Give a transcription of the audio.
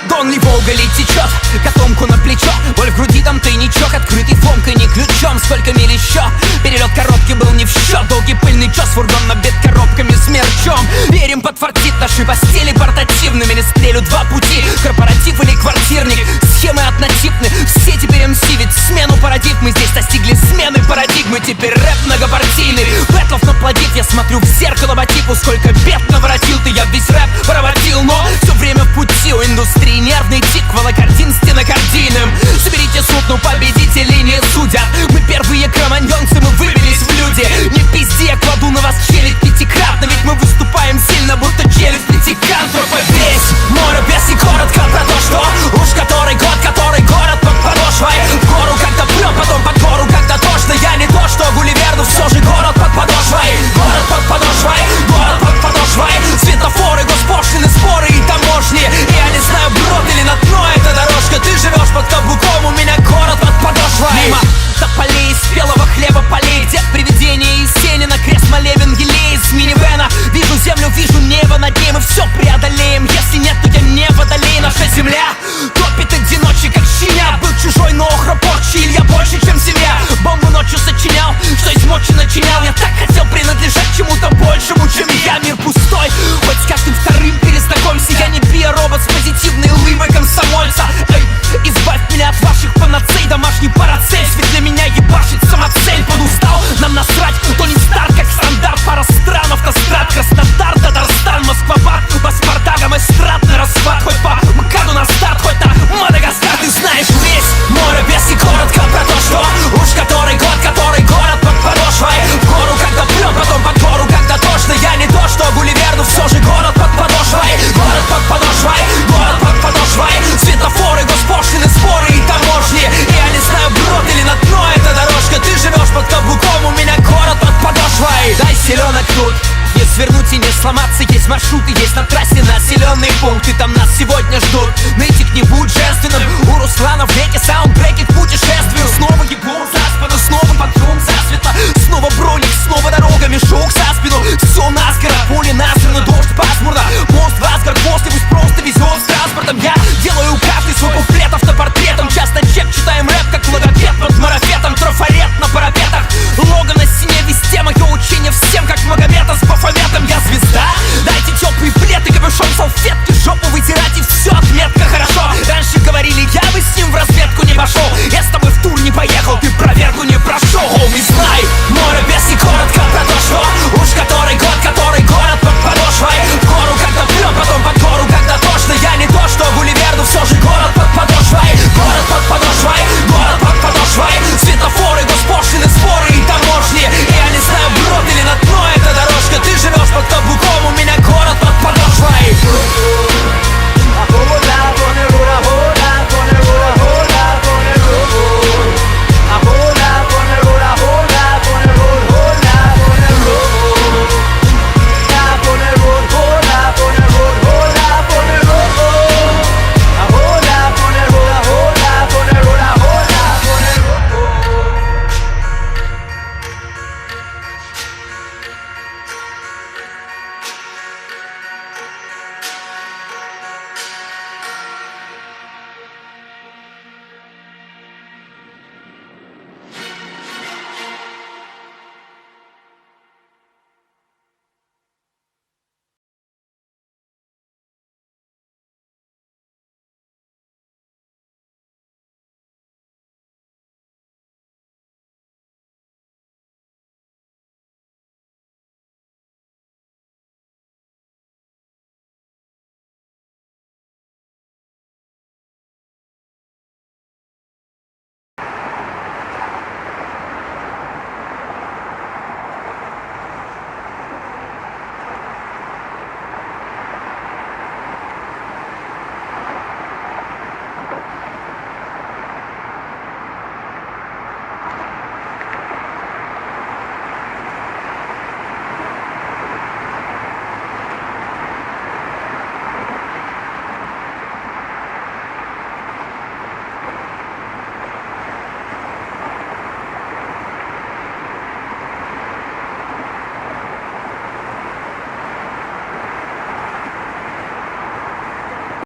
Дон ли Волга ли течет, котомку на плечо, боль в груди, там тайничок, открытый фомкой, не ключом. Сколько миль еще, перелет коробки был не в счет. Долгий пыльный час, фургон набит коробками с мерчом. Верим, подфартит наши постели портативными. Не стрелю два пути, корпоратив или квартирник. Схемы однотипны, все теперь МС. Ведь смену парадигмы здесь достигли смены парадигмы. Теперь рэп многопартийный, бэтлов наплодит. Я смотрю в зеркало по типу, сколько бед наворотил ты. Я весь рэп проводил, но все время в пути. У индустрии нервный тик, волокордин стенокардийным. Соберите суд, но победителей не судят. Мы первые кроманьонцы, мы выбились в люди. Не пизди, я кладу на вас челюсть пятикратно. Ведь мы выступаем сильно, будто челюсть пятикантропа. Весь мой рэп, если коротко про то, что уж который год под подошвой. В гору когда прет, потом под гору когда тошно. Я не то, что Гулливер, но все же город под подошвой. Город под подошвой, город под подошвой. Светофоры, госпошлины, споры и таможни. Я не знаю, брод или на дно эта дорожка. Ты живешь под каблуком, у меня город под подошвой. Мимо тополей, спелого хлеба полей. Дед привидение из тени, на крест молебен елей из минивэна. Вижу землю, вижу небо над ней. Мы все преодолеем, если нет, то я не водолей. Наша земля топит одиночек, как щеня. Был чужой, но охропорчи, Илья больше, чем семья. Бомбу ночью сочинял, что из мочи начинял. Я так хотел принадлежать чему-то большему, чем я. Мир пустой, хоть с каждым вторым перезнакомься. Я не биоробот с позитивной улыбкой комсомольца. Эй, избавь меня от ваших панацей. Домашний парацель, ведь для меня ебашит самоцель. Подустал, нам насрать, Тони Старк как стандарт. Пара стран, автострад, Краснодар, Татарстан, Москва-Бак, Паспартагом эстрадный распад. Хоть по МКАДу на старт, хоть на Мадагаскар. Ты знаешь весь мой рэп, если коротко про то, что уж который город под подошвой. В гору когда прет, потом под гору когда тошно. Я не то, что Гулливер, но все же город под подошвой. Город под подошвой, город под подошвой. Светофоры, госпошлины, споры и таможни. Я не знаю, брод или на дно эта дорожка. Ты живешь под каблуком, у меня город под подошвой. Дай селенок тут, не свернуть и не сломаться. Есть маршруты, есть на трассе.